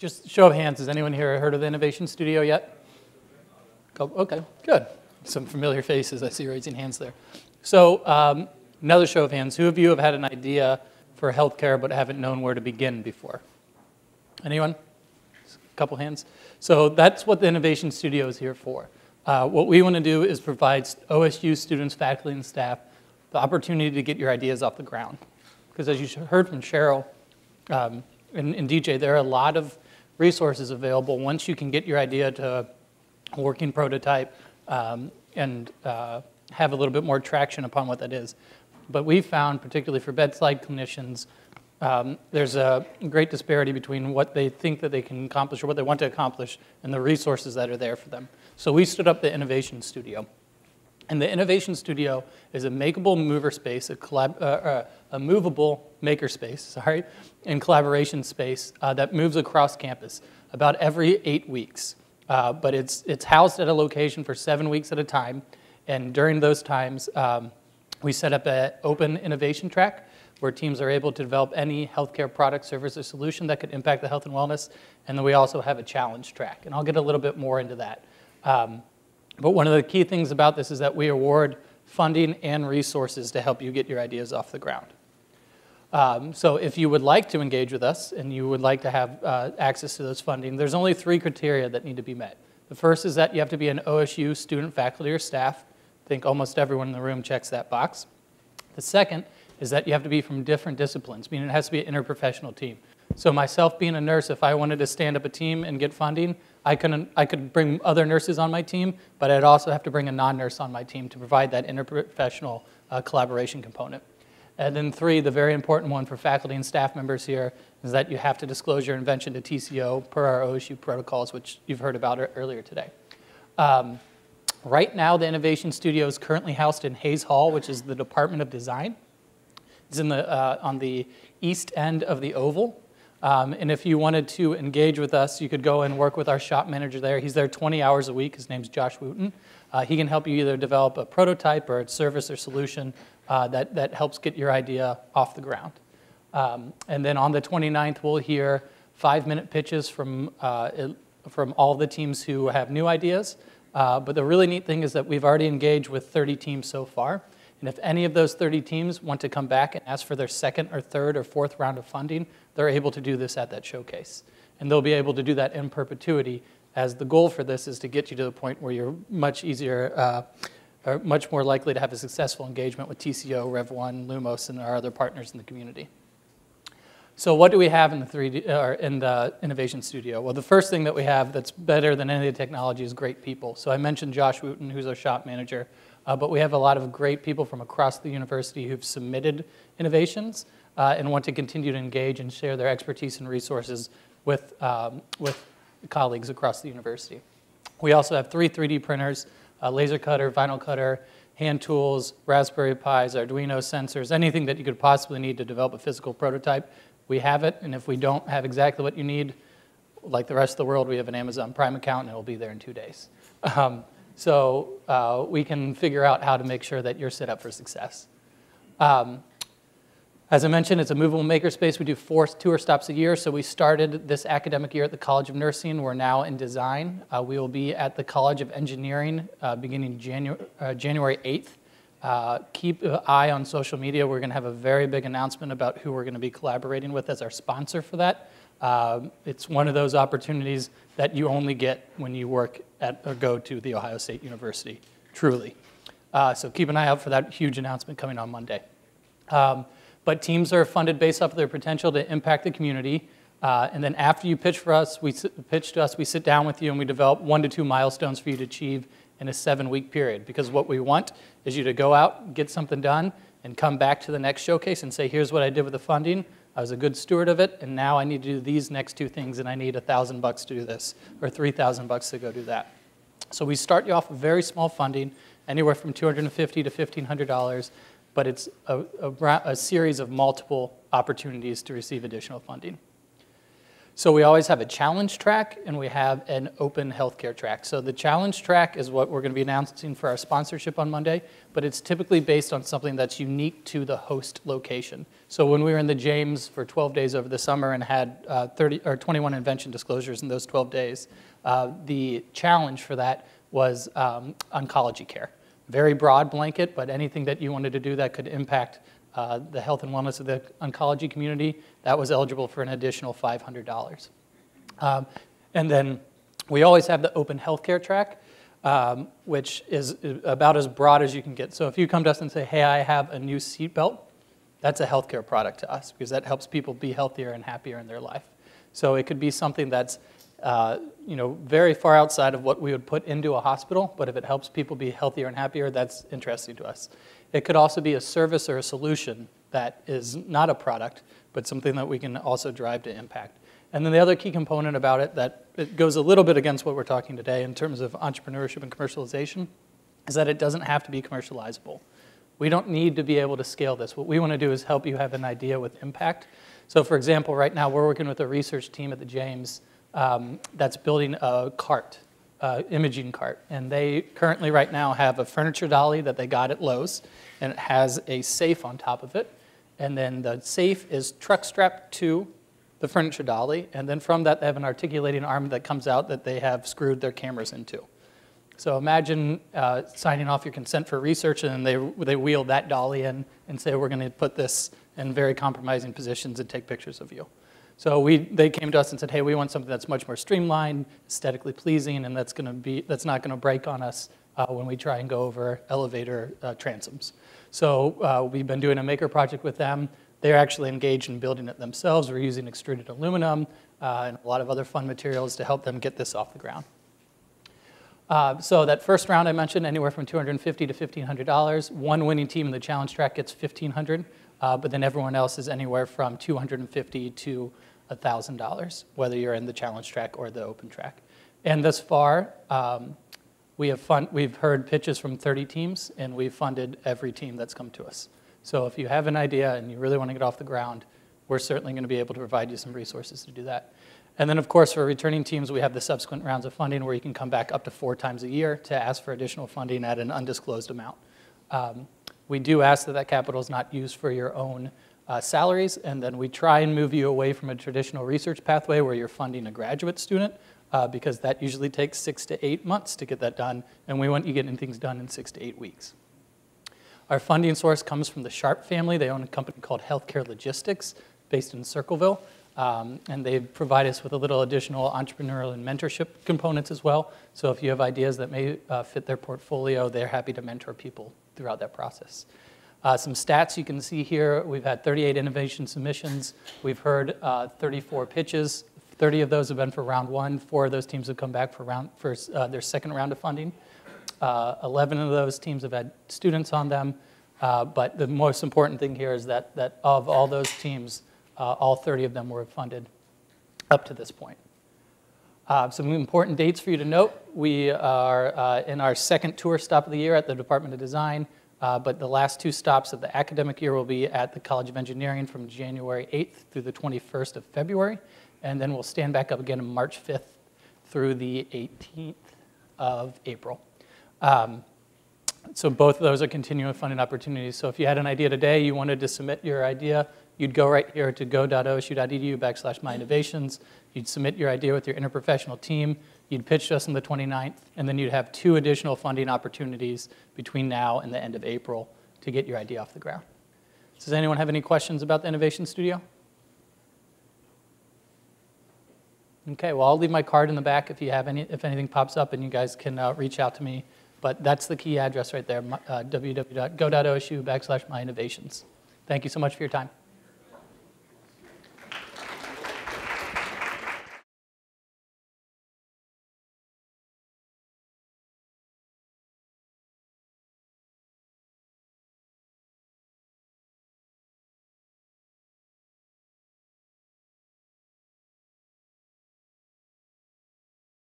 Just show of hands, has anyone here heard of the Innovation Studio yet? Okay, good. Some familiar faces I see raising hands there. So another show of hands, who of you have had an idea for healthcare but haven't known where to begin before? Anyone? A couple hands. So that's what the Innovation Studio is here for. What we want to do is provide OSU students, faculty, and staff the opportunity to get your ideas off the ground. Because as you heard from Cheryl and DJ, there are a lot of resources available once you can get your idea to a working prototype and have a little bit more traction upon what that is. But we've found, particularly for bedside clinicians, there's a great disparity between what they think that they can accomplish or what they want to accomplish and the resources that are there for them. So we stood up the Innovation Studio. And the Innovation Studio is a makeable mover space, a movable maker space, and collaboration space that moves across campus about every 8 weeks. But it's housed at a location for 7 weeks at a time. And during those times, we set up an open innovation track where teams are able to develop any healthcare product, service, or solution that could impact the health and wellness. And then we also have a challenge track. And I'll get a little bit more into that. But one of the key things about this is that we award funding and resources to help you get your ideas off the ground. So if you would like to engage with us and you would like to have access to those funding, there's only 3 criteria that need to be met. The first is that you have to be an OSU student, faculty, or staff. I think almost everyone in the room checks that box. The second is that you have to be from different disciplines, meaning it has to be an interprofessional team. So myself being a nurse, if I wanted to stand up a team and get funding, I could bring other nurses on my team, but I'd also have to bring a non-nurse on my team to provide that interprofessional collaboration component. And then 3, the very important one for faculty and staff members here, is that you have to disclose your invention to TCO per our OSU protocols, which you've heard about earlier today. Right now, the Innovation Studio is currently housed in Hayes Hall, which is the Department of Design. It's on the east end of the Oval. And if you wanted to engage with us, you could go and work with our shop manager there. He's there 20 hours a week. His name's Josh Wooten. He can help you either develop a prototype or a service or solution that helps get your idea off the ground. And then on the 29th, we'll hear 5-minute pitches from all the teams who have new ideas. But the really neat thing is that we've already engaged with 30 teams so far. And if any of those 30 teams want to come back and ask for their second or third or fourth round of funding, they're able to do this at that showcase. And they'll be able to do that in perpetuity, as the goal for this is to get you to the point where you're much easier, or much more likely to have a successful engagement with TCO, Rev1, Lumos, and our other partners in the community. So what do we have in the Innovation Studio? Well, the first thing that we have that's better than any of the technology is great people. So I mentioned Josh Wooten, who's our shop manager, but we have a lot of great people from across the university who've submitted innovations and want to continue to engage and share their expertise and resources with colleagues across the university. We also have 3 3D printers, a laser cutter, vinyl cutter, hand tools, Raspberry Pis, Arduino sensors, anything that you could possibly need to develop a physical prototype. We have it, and if we don't have exactly what you need, like the rest of the world, we have an Amazon Prime account, and it'll be there in 2 days. So we can figure out how to make sure that you're set up for success. As I mentioned, it's a movable makerspace. We do 4 tour stops a year. So we started this academic year at the College of Nursing. We're now in design. We will be at the College of Engineering beginning January 8th. Keep an eye on social media. We're going to have a very big announcement about who we're going to be collaborating with as our sponsor for that. It's one of those opportunities that you only get when you work at or go to The Ohio State University, truly. So keep an eye out for that huge announcement coming on Monday. But teams are funded based off of their potential to impact the community. And then after you pitch to us, we sit down with you and we develop 1 to 2 milestones for you to achieve in a 7-week period. Because what we want is you to go out, get something done, and come back to the next showcase and say, here's what I did with the funding. I was a good steward of it, and now I need to do these next 2 things, and I need $1,000 to do this, or $3,000 to go do that. So we start you off with very small funding, anywhere from $250 to $1,500, but it's a series of multiple opportunities to receive additional funding. So we always have a challenge track and we have an open healthcare track. So the challenge track is what we're going to be announcing for our sponsorship on Monday, but it's typically based on something that's unique to the host location. So when we were in the James for 12 days over the summer and had 21 invention disclosures in those 12 days, the challenge for that was oncology care. Very broad blanket, but anything that you wanted to do that could impact the health and wellness of the oncology community, that was eligible for an additional $500. And then we always have the open healthcare track, which is about as broad as you can get. So if you come to us and say, hey, I have a new seatbelt, that's a healthcare product to us because that helps people be healthier and happier in their life. So it could be something that's very far outside of what we would put into a hospital, but if it helps people be healthier and happier, that's interesting to us. It could also be a service or a solution that is not a product, but something that we can also drive to impact. And then the other key component about it that it goes a little bit against what we're talking today in terms of entrepreneurship and commercialization is that it doesn't have to be commercializable. We don't need to be able to scale this. What we want to do is help you have an idea with impact. So for example, right now we're working with a research team at the James that's building a cart, imaging cart. And they currently right now have a furniture dolly that they got at Lowe's, and it has a safe on top of it. And then the safe is truck strapped to the furniture dolly, and then from that they have an articulating arm that comes out that they have screwed their cameras into. So imagine signing off your consent for research, and they wheel that dolly in and say, we're going to put this in very compromising positions and take pictures of you. So they came to us and said, hey, we want something that's much more streamlined, aesthetically pleasing, and that's not going to break on us when we try and go over elevator transoms. So we've been doing a maker project with them. They're actually engaged in building it themselves. We're using extruded aluminum and a lot of other fun materials to help them get this off the ground. So that first round I mentioned, anywhere from $250 to $1,500. One winning team in the challenge track gets $1,500, but then everyone else is anywhere from $250 to $1,000, whether you're in the challenge track or the open track. And thus far, we've heard pitches from 30 teams, and we've funded every team that's come to us. So if you have an idea and you really want to get off the ground, we're certainly going to be able to provide you some resources to do that. And then, of course, for returning teams, we have the subsequent rounds of funding where you can come back up to 4 times a year to ask for additional funding at an undisclosed amount. We do ask that capital is not used for your own salaries, and then we try and move you away from a traditional research pathway where you're funding a graduate student, because that usually takes 6 to 8 months to get that done, and we want you getting things done in 6 to 8 weeks. Our funding source comes from the Sharp family. They own a company called Healthcare Logistics based in Circleville, and they provide us with a little additional entrepreneurial and mentorship components as well. So if you have ideas that may fit their portfolio, they're happy to mentor people throughout that process. Some stats you can see here. We've had 38 innovation submissions. We've heard 34 pitches. 30 of those have been for round 1. 4 of those teams have come back for their second round of funding. 11 of those teams have had students on them. But the most important thing here is that of all those teams, all 30 of them were funded up to this point. Some important dates for you to note. We are in our second tour stop of the year at the Department of Design, but the last 2 stops of the academic year will be at the College of Engineering from January 8th through the 21st of February, and then we'll stand back up again on March 5th through the 18th of April. So both of those are continuing funding opportunities. So if you had an idea today, you wanted to submit your idea, you'd go right here to go.osu.edu/myinnovations. You'd submit your idea with your interprofessional team. You'd pitch to us on the 29th, and then you'd have 2 additional funding opportunities between now and the end of April to get your idea off the ground. Does anyone have any questions about the Innovation Studio? Okay, well, I'll leave my card in the back if anything pops up, and you guys can reach out to me. But that's the key address right there, www.go.osu/myinnovations. Thank you so much for your time.